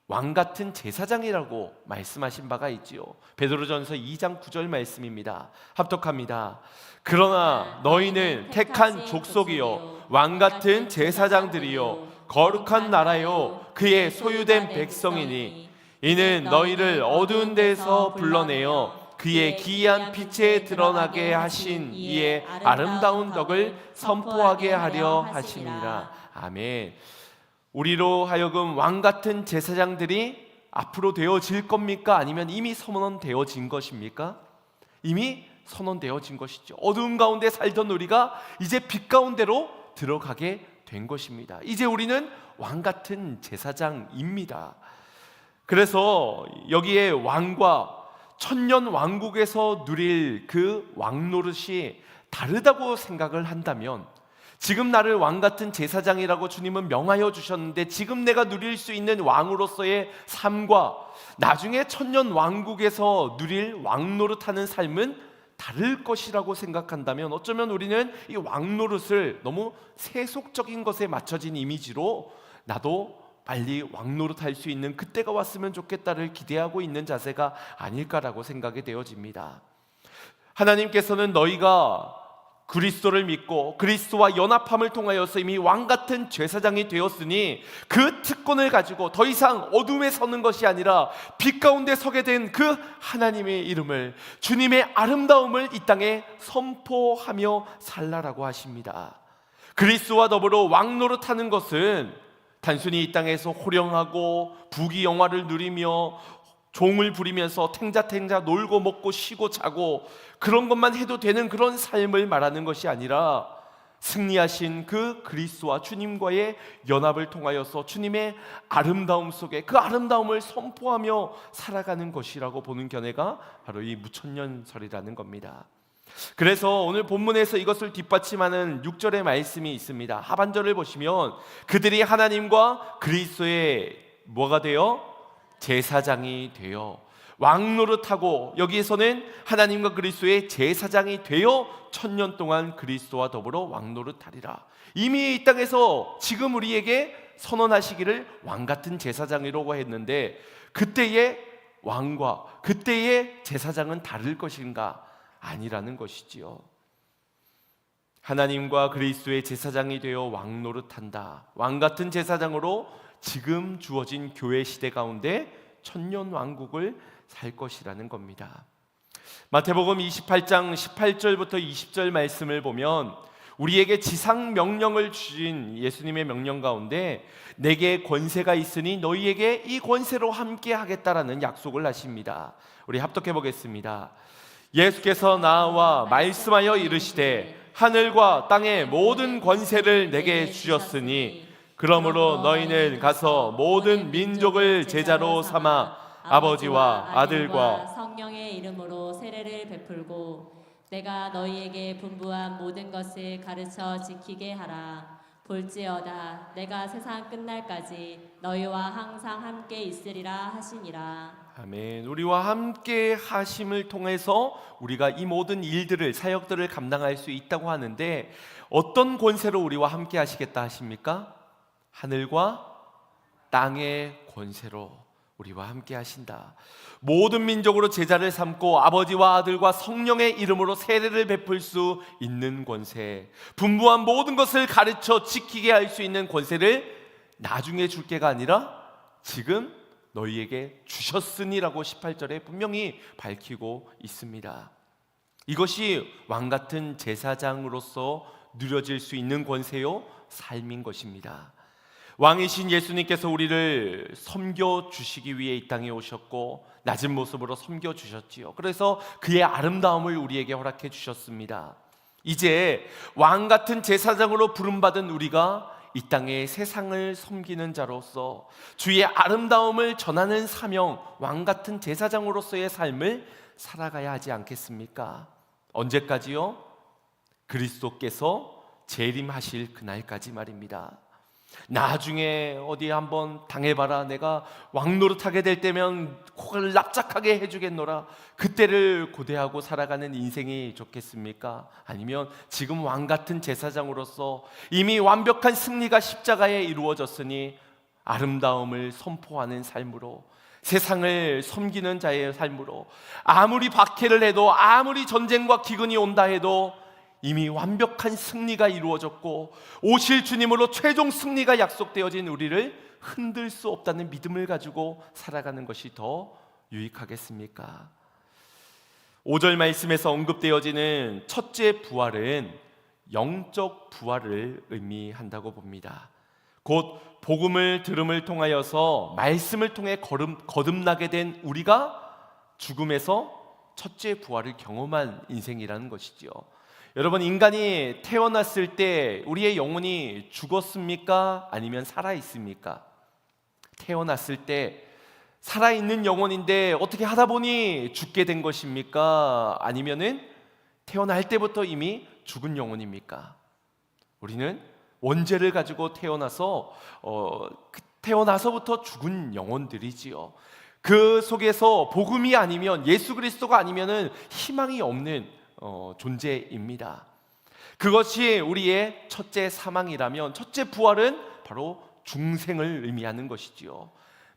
A: 왕같은 제사장이라고 말씀하신 바가 있지요. 베드로전서 2장 9절 말씀입니다. 합독합니다. 그러나 너희는 택한 족속이요 왕같은 제사장들이요 거룩한 나라요 그의 소유된 백성이니 이는 너희를 어두운 데서 불러내어 그의 기이한 빛에 드러나게 하신 이의 아름다운 덕을 선포하게 하려 하심이라. 아멘. 우리로 하여금 왕 같은 제사장들이 앞으로 되어질 겁니까? 아니면 이미 선언되어진 것입니까? 이미 선언되어진 것이죠. 어두운 가운데 살던 우리가 이제 빛 가운데로 들어가게 된 것입니다. 이제 우리는 왕 같은 제사장입니다. 그래서 여기에 왕과 천년 왕국에서 누릴 그 왕 노릇이 다르다고 생각을 한다면, 지금 나를 왕 같은 제사장이라고 주님은 명하여 주셨는데 지금 내가 누릴 수 있는 왕으로서의 삶과 나중에 천년 왕국에서 누릴 왕 노릇하는 삶은 다를 것이라고 생각한다면, 어쩌면 우리는 이 왕 노릇을 너무 세속적인 것에 맞춰진 이미지로 나도 빨리 왕 노릇할 수 있는 그때가 왔으면 좋겠다를 기대하고 있는 자세가 아닐까라고 생각이 되어집니다. 하나님께서는 너희가 그리스도를 믿고 그리스도와 연합함을 통하여서 이미 왕같은 제사장이 되었으니 그 특권을 가지고 더 이상 어둠에 서는 것이 아니라 빛 가운데 서게 된 그 하나님의 이름을, 주님의 아름다움을 이 땅에 선포하며 살라라고 하십니다. 그리스도와 더불어 왕 노릇하는 것은 단순히 이 땅에서 호령하고 부귀영화를 누리며 종을 부리면서 탱자탱자 놀고 먹고 쉬고 자고 그런 것만 해도 되는 그런 삶을 말하는 것이 아니라, 승리하신 그 그리스도와 주님과의 연합을 통하여서 주님의 아름다움 속에 그 아름다움을 선포하며 살아가는 것이라고 보는 견해가 바로 이 무천년설이라는 겁니다. 그래서 오늘 본문에서 이것을 뒷받침하는 6절의 말씀이 있습니다. 하반절을 보시면 그들이 하나님과 그리스도의 뭐가 되어? 제사장이 되어 왕 노릇하고, 여기에서는 하나님과 그리스도의 제사장이 되어 천년 동안 그리스도와 더불어 왕 노릇하리라. 이미 이 땅에서 지금 우리에게 선언하시기를 왕 같은 제사장이라고 했는데, 그때의 왕과 그때의 제사장은 다를 것인가? 아니라는 것이지요. 하나님과 그리스도의 제사장이 되어 왕 노릇한다. 왕 같은 제사장으로 지금 주어진 교회 시대 가운데 천년 왕국을 살 것이라는 겁니다. 마태복음 28장 18절부터 20절 말씀을 보면 우리에게 지상 명령을 주신 예수님의 명령 가운데 내게 권세가 있으니 너희에게 이 권세로 함께 하겠다라는 약속을 하십니다. 우리 합독해 보겠습니다. 예수께서 나와 말씀하여 이르시되 하늘과 땅의 모든 권세를 내게 주셨으니 그러므로 너희는 가서 모든 민족을 제자로 삼아 아버지와 아들과
B: 성령의 이름으로 세례를 베풀고 내가 너희에게 분부한 모든 것을 가르쳐 지키게 하라. 볼지어다 내가 세상 끝날까지 너희와 항상 함께 있으리라 하시니라.
A: 아멘. 우리와 함께 하심을 통해서 우리가 이 모든 일들을, 사역들을 감당할 수 있다고 하는데, 어떤 권세로 우리와 함께 하시겠다 하십니까? 하늘과 땅의 권세로 우리와 함께 하신다. 모든 민족으로 제자를 삼고 아버지와 아들과 성령의 이름으로 세례를 베풀 수 있는 권세, 분부한 모든 것을 가르쳐 지키게 할 수 있는 권세를 나중에 줄 게가 아니라 지금 너희에게 주셨으니라고 18절에 분명히 밝히고 있습니다. 이것이 왕같은 제사장으로서 누려질 수 있는 권세요 삶인 것입니다. 왕이신 예수님께서 우리를 섬겨주시기 위해 이 땅에 오셨고 낮은 모습으로 섬겨주셨지요. 그래서 그의 아름다움을 우리에게 허락해 주셨습니다. 이제 왕같은 제사장으로 부름받은 우리가 이 땅에 세상을 섬기는 자로서 주의 아름다움을 전하는 사명, 왕같은 제사장으로서의 삶을 살아가야 하지 않겠습니까? 언제까지요? 그리스도께서 재림하실 그날까지 말입니다. 나중에 어디 한번 당해봐라, 내가 왕노릇하게 될 때면 코를 납작하게 해주겠노라, 그때를 고대하고 살아가는 인생이 좋겠습니까? 아니면 지금 왕같은 제사장으로서 이미 완벽한 승리가 십자가에 이루어졌으니 아름다움을 선포하는 삶으로, 세상을 섬기는 자의 삶으로, 아무리 박해를 해도 아무리 전쟁과 기근이 온다 해도 이미 완벽한 승리가 이루어졌고 오실 주님으로 최종 승리가 약속되어진 우리를 흔들 수 없다는 믿음을 가지고 살아가는 것이 더 유익하겠습니까? 5절 말씀에서 언급되어지는 첫째 부활은 영적 부활을 의미한다고 봅니다. 곧 복음을 들음을 통하여서 말씀을 통해 거듭나게 된 우리가 죽음에서 첫째 부활을 경험한 인생이라는 것이죠. 여러분, 인간이 태어났을 때 우리의 영혼이 죽었습니까? 아니면 살아있습니까? 태어났을 때 살아있는 영혼인데 어떻게 하다 보니 죽게 된 것입니까? 아니면은 태어날 때부터 이미 죽은 영혼입니까? 우리는 원죄를 가지고 태어나서부터 죽은 영혼들이지요. 그 속에서 복음이 아니면, 예수 그리스도가 아니면은 희망이 없는 존재입니다. 그것이 우리의 첫째 사망이라면 첫째 부활은 바로 중생을 의미하는 것이지요.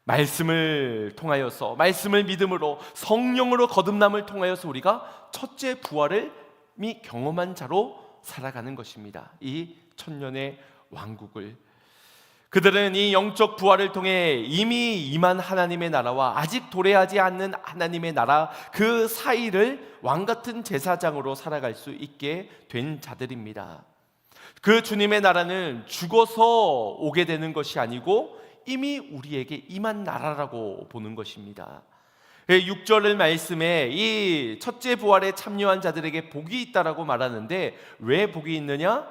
A: 말씀을 통하여서, 말씀을 믿음으로, 성령으로 거듭남을 통하여서 우리가 첫째 부활을 경험한 자로 살아가는 것입니다. 이 천년의 왕국을, 그들은 이 영적 부활을 통해 이미 임한 하나님의 나라와 아직 도래하지 않는 하나님의 나라, 그 사이를 왕같은 제사장으로 살아갈 수 있게 된 자들입니다. 그 주님의 나라는 죽어서 오게 되는 것이 아니고 이미 우리에게 임한 나라라고 보는 것입니다. 6절 말씀에 이 첫째 부활에 참여한 자들에게 복이 있다라고 말하는데, 왜 복이 있느냐?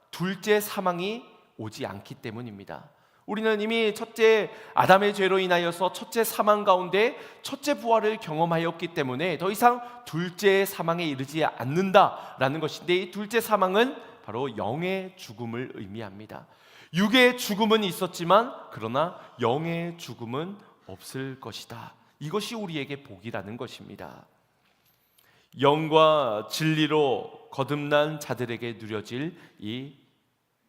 A: 둘째 사망이 오지 않기 때문입니다. 우리는 이미 첫째 아담의 죄로 인하여서 첫째 사망 가운데 첫째 부활을 경험하였기 때문에 더 이상 둘째 사망에 이르지 않는다라는 것인데, 이 둘째 사망은 바로 영의 죽음을 의미합니다. 육의 죽음은 있었지만 그러나 영의 죽음은 없을 것이다. 이것이 우리에게 복이라는 것입니다. 영과 진리로 거듭난 자들에게 누려질 이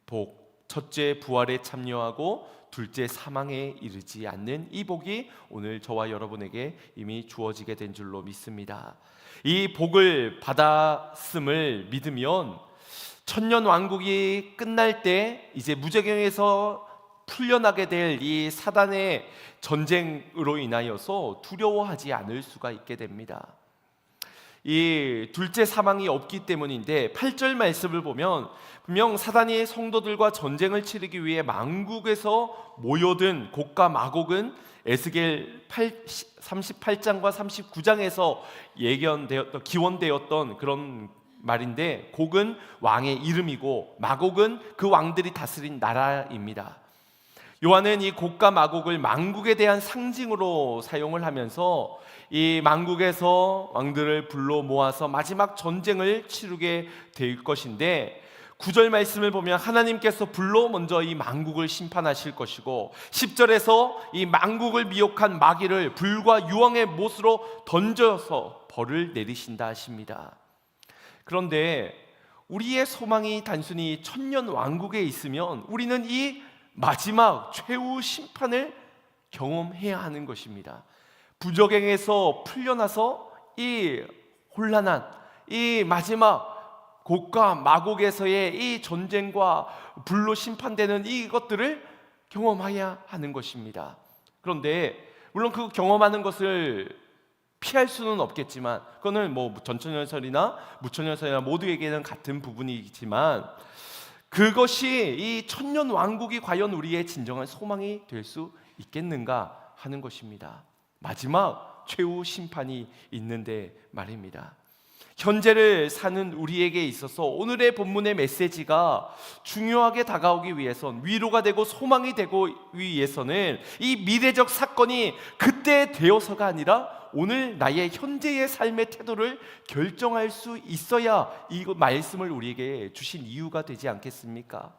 A: 복, 첫째 부활에 참여하고 둘째 사망에 이르지 않는 이 복이 오늘 저와 여러분에게 이미 주어지게 된 줄로 믿습니다. 이 복을 받았음을 믿으면 천년 왕국이 끝날 때 이제 무저갱에서 풀려나게 될 이 사단의 전쟁으로 인하여서 두려워하지 않을 수가 있게 됩니다. 이 둘째 사망이 없기 때문인데, 8절 말씀을 보면 분명 사단이 성도들과 전쟁을 치르기 위해 만국에서 모여든 곡과 마곡은 에스겔 38장과 39장에서 기원되었던 그런 말인데, 곡은 왕의 이름이고 마곡은 그 왕들이 다스린 나라입니다. 요한은 이 곡과 마곡을 만국에 대한 상징으로 사용을 하면서 이 만국에서 왕들을 불러 모아서 마지막 전쟁을 치르게 될 것인데, 9절 말씀을 보면 하나님께서 불러 먼저 이 만국을 심판하실 것이고, 10절에서 이 만국을 미혹한 마귀를 불과 유황의 못으로 던져서 벌을 내리신다 하십니다. 그런데 우리의 소망이 단순히 천년 왕국에 있으면 우리는 이 마지막 최후 심판을 경험해야 하는 것입니다. 부적행에서 풀려나서 이 혼란한 이 마지막 곡과 마곡에서의 이 전쟁과 불로 심판되는 이것들을 경험해야 하는 것입니다. 그런데 물론 그 경험하는 것을 피할 수는 없겠지만, 그거는 뭐 전천연설이나 무천연설이나 모두에게는 같은 부분이지만, 그것이 이 천년 왕국이 과연 우리의 진정한 소망이 될 수 있겠는가 하는 것입니다. 마지막 최후 심판이 있는데 말입니다. 현재를 사는 우리에게 있어서 오늘의 본문의 메시지가 중요하게 다가오기 위해선, 위로가 되고 소망이 되고 위해서는 이 미래적 사건이 그때 되어서가 아니라 오늘 나의 현재의 삶의 태도를 결정할 수 있어야 이 말씀을 우리에게 주신 이유가 되지 않겠습니까?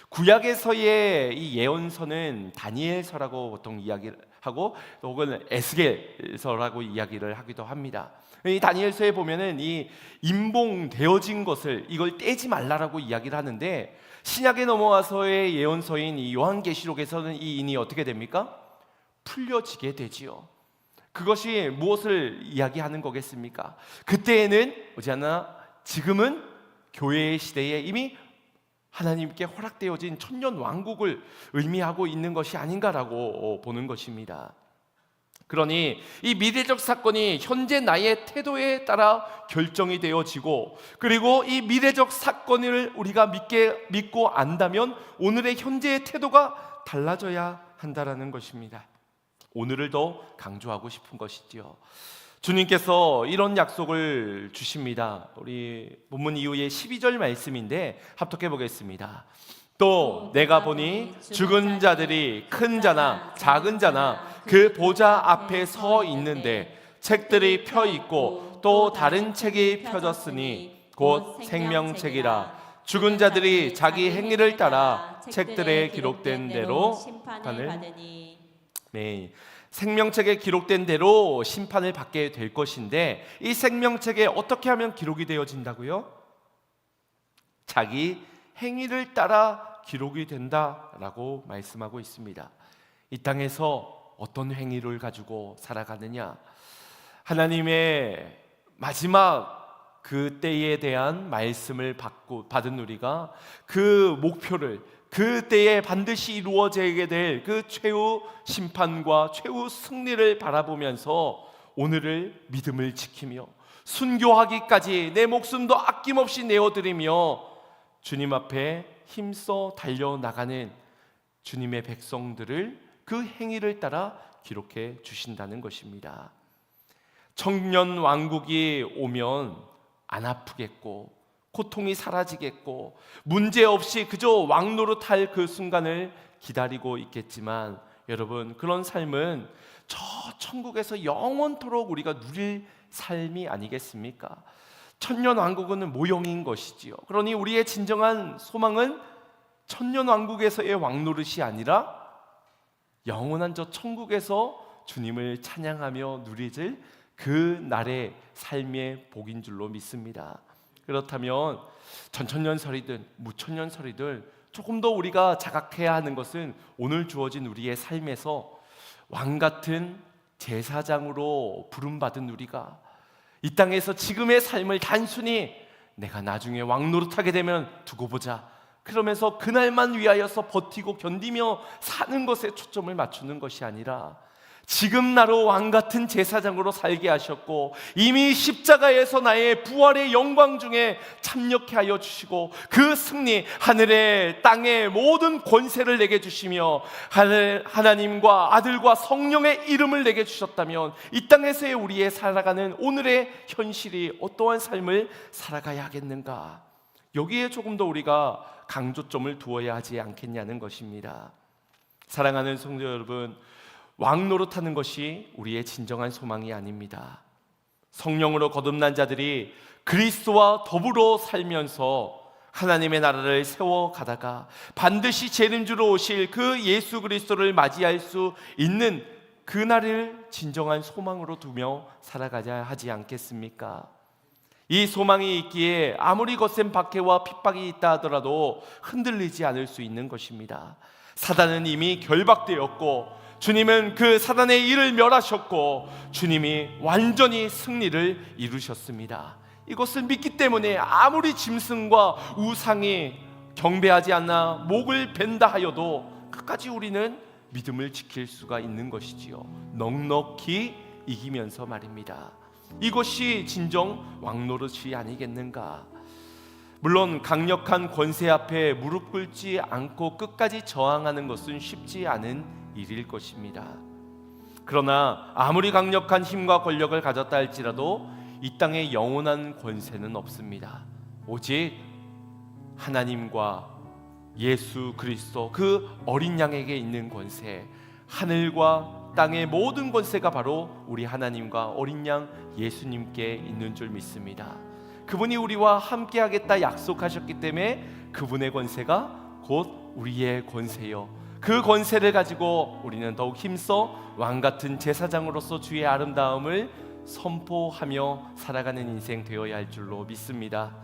A: 구약에서의 이 예언서는 다니엘서라고 보통 이야기를 하고, 혹은 에스겔서라고 이야기를 하기도 합니다. 이 다니엘서에 보면은 이 임봉되어진 것을 이걸 떼지 말라라고 이야기를 하는데, 신약에 넘어와서의 예언서인 이 요한계시록에서는 이 인이 어떻게 됩니까? 풀려지게 되지요. 그것이 무엇을 이야기하는 거겠습니까? 그때에는 어찌하나 지금은 교회의 시대에 이미 하나님께 허락되어진 천년 왕국을 의미하고 있는 것이 아닌가라고 보는 것입니다. 그러니 이 미래적 사건이 현재 나의 태도에 따라 결정이 되어지고, 그리고 이 미래적 사건을 우리가 믿고 안다면 오늘의 현재의 태도가 달라져야 한다라는 것입니다. 오늘을 더 강조하고 싶은 것이지요. 주님께서 이런 약속을 주십니다. 우리 본문 이후에 12절 말씀인데 합독해 보겠습니다. 또 내가 보니 죽은 자들이 큰 자나 작은 자나 그 보좌 앞에 서 있는데 책들이 펴 있고 또 다른 책이 펴졌으니 곧 생명책이라. 죽은 자들이 자기 행위를 따라 책들에 기록된 대로 심판을 받으니. 네, 생명책에 기록된 대로 심판을 받게 될 것인데, 이 생명책에 어떻게 하면 기록이 되어진다고요? 자기 행위를 따라 기록이 된다라고 말씀하고 있습니다. 이 땅에서 어떤 행위를 가지고 살아가느냐, 하나님의 마지막 그 때에 대한 말씀을 받은 우리가 그 목표를, 그 때에 반드시 이루어지게 될 그 최후 심판과 최후 승리를 바라보면서 오늘을 믿음을 지키며 순교하기까지 내 목숨도 아낌없이 내어드리며 주님 앞에 힘써 달려나가는 주님의 백성들을 그 행위를 따라 기록해 주신다는 것입니다. 청년 왕국이 오면 안 아프겠고 고통이 사라지겠고 문제없이 그저 왕노릇할 그 순간을 기다리고 있겠지만, 여러분, 그런 삶은 저 천국에서 영원토록 우리가 누릴 삶이 아니겠습니까? 천년 왕국은 모형인 것이지요. 그러니 우리의 진정한 소망은 천년 왕국에서의 왕노릇이 아니라 영원한 저 천국에서 주님을 찬양하며 누리질 그 날의 삶의 복인 줄로 믿습니다. 그렇다면 전천년설이든 무천년설이든 조금 더 우리가 자각해야 하는 것은 오늘 주어진 우리의 삶에서 왕같은 제사장으로 부름받은 우리가 이 땅에서 지금의 삶을 단순히 내가 나중에 왕노릇하게 되면 두고 보자, 그러면서 그날만 위하여서 버티고 견디며 사는 것에 초점을 맞추는 것이 아니라 지금 나로 왕같은 제사장으로 살게 하셨고 이미 십자가에서 나의 부활의 영광 중에 참여케 하여 주시고 그 승리, 하늘의 땅의 모든 권세를 내게 주시며 하나님과 아들과 성령의 이름을 내게 주셨다면 이 땅에서의 우리의 살아가는 오늘의 현실이 어떠한 삶을 살아가야 하겠는가, 여기에 조금 더 우리가 강조점을 두어야 하지 않겠냐는 것입니다. 사랑하는 성도 여러분, 왕노릇하는 것이 우리의 진정한 소망이 아닙니다. 성령으로 거듭난 자들이 그리스도와 더불어 살면서 하나님의 나라를 세워가다가 반드시 재림주로 오실 그 예수 그리스도를 맞이할 수 있는 그날을 진정한 소망으로 두며 살아가야 하지 않겠습니까? 이 소망이 있기에 아무리 거센 박해와 핍박이 있다 하더라도 흔들리지 않을 수 있는 것입니다. 사단은 이미 결박되었고 주님은 그 사단의 일을 멸하셨고 주님이 완전히 승리를 이루셨습니다. 이것을 믿기 때문에 아무리 짐승과 우상이 경배하지 않나 목을 벤다 하여도 끝까지 우리는 믿음을 지킬 수가 있는 것이지요. 넉넉히 이기면서 말입니다. 이것이 진정 왕노릇이 아니겠는가? 물론 강력한 권세 앞에 무릎 꿇지 않고 끝까지 저항하는 것은 쉽지 않은 일일 것입니다. 그러나 아무리 강력한 힘과 권력을 가졌다 할지라도 이 땅에 영원한 권세는 없습니다. 오직 하나님과 예수 그리스도 그 어린 양에게 있는 권세, 하늘과 땅의 모든 권세가 바로 우리 하나님과 어린 양 예수님께 있는 줄 믿습니다. 그분이 우리와 함께 하겠다 약속하셨기 때문에 그분의 권세가 곧 우리의 권세요, 그 권세를 가지고 우리는 더욱 힘써 왕같은 제사장으로서 주의 아름다움을 선포하며 살아가는 인생 되어야 할 줄로 믿습니다.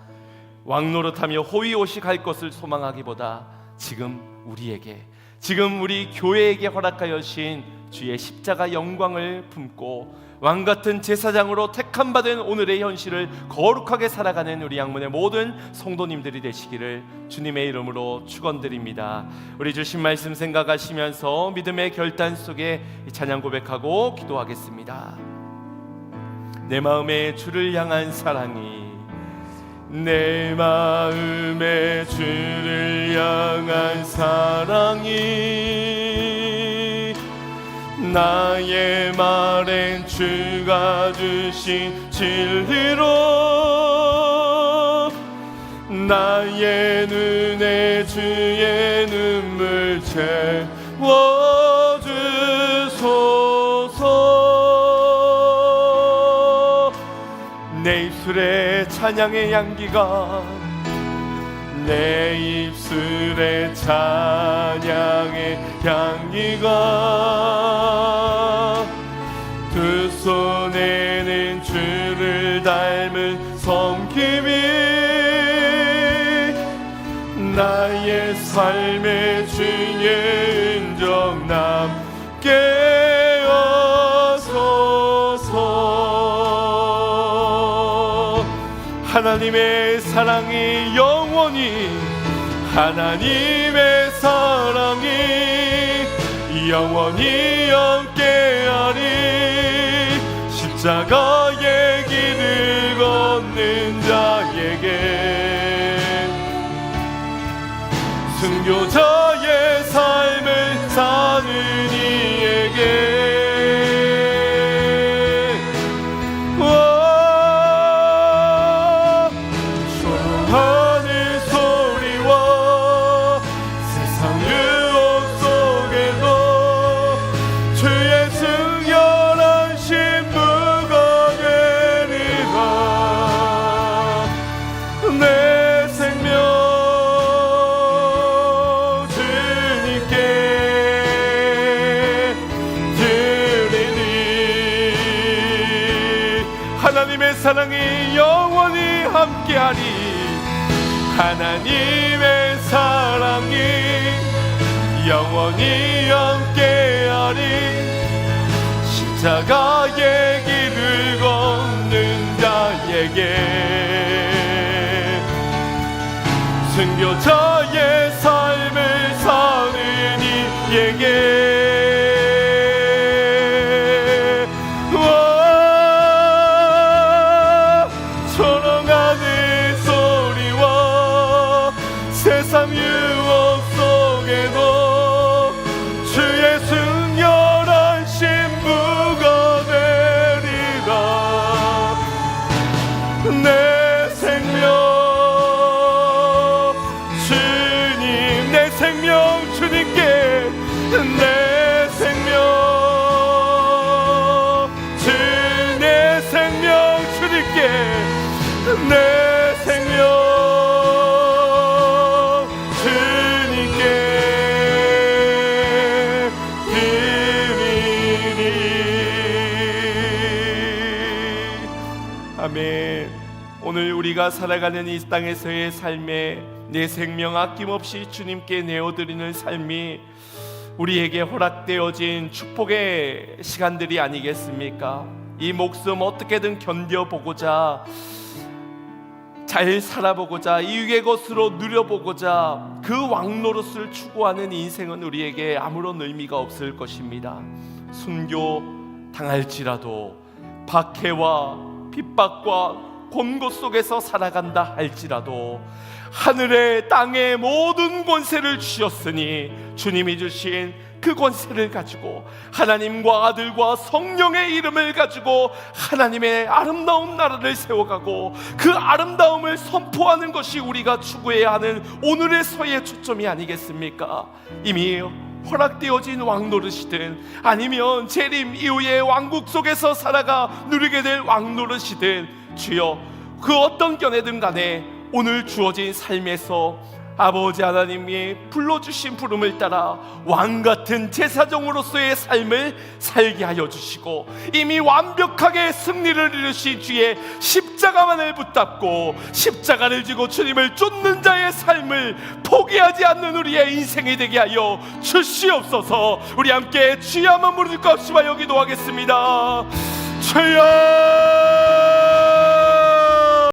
A: 왕노릇하며 호의호식할 것을 소망하기보다 지금 우리에게, 지금 우리 교회에게 허락하여 주신 주의 십자가 영광을 품고 왕같은 제사장으로 택함받은 오늘의 현실을 거룩하게 살아가는 우리 양문의 모든 성도님들이 되시기를 주님의 이름으로 축원드립니다. 우리 주신 말씀 생각하시면서 믿음의 결단 속에 찬양 고백하고 기도하겠습니다. 내 마음에 주를 향한 사랑이, 내 마음에 주를 향한 사랑이, 나의 말엔 주가 주신 진리로, 나의 눈에 주의 눈물 채워주소서. 내 입술에 찬양의 향기가, 내 입술에 찬양의 향기가, 두 손에는 주를 닮은 섬김이, 나의 삶의 주의 은정 남게 하소서. 하나님의 사랑이 영원히, 하나님의 사랑이 영원히 함께하리. 십자가의 길을 걷는 자에게, 순교자의 삶을 사는 이에게, 하나님의 사랑이 영원히 함께하리. 하나님의 사랑이 영원히 함께하리. 십자가의 길을 걷는 자에게, 순교자의 삶을 사는 이에게, 세상 유혹 속에도 주의 승렬한 신부가 되리라. 내 생명 주님, 내 생명 주님께, 내 생명 내 생명 주님께, 내 생명 아멘. 오늘 우리가 살아가는 이 땅에서의 삶에 내 생명 아낌없이 주님께 내어드리는 삶이 우리에게 허락되어진 축복의 시간들이 아니겠습니까? 이 목숨 어떻게든 견뎌보고자, 잘 살아보고자, 이익의 것으로 누려보고자 그 왕노릇을 추구하는 인생은 우리에게 아무런 의미가 없을 것입니다. 순교 당할지라도, 박해와 핍박과 곤고 속에서 살아간다 할지라도 하늘의 땅의 모든 권세를 주셨으니 주님이 주신 그 권세를 가지고 하나님과 아들과 성령의 이름을 가지고 하나님의 아름다운 나라를 세워가고 그 아름다움을 선포하는 것이 우리가 추구해야 하는 오늘에서의 초점이 아니겠습니까? 이미 허락되어진 왕노릇이든 아니면 재림 이후의 왕국 속에서 살아가 누리게 될 왕노릇이든, 주여 그 어떤 견해든 간에 오늘 주어진 삶에서 아버지 하나님이 불러주신 부름을 따라 왕같은 제사장으로서의 삶을 살게 하여 주시고, 이미 완벽하게 승리를 이루신 주의 십자가만을 붙잡고 십자가를 지고 주님을 쫓는 자의 삶을 포기하지 않는 우리의 인생이 되게 하여 주시옵소서. 우리 함께 주여 한번 부르짖고 합시다. 기도하겠습니다. 주여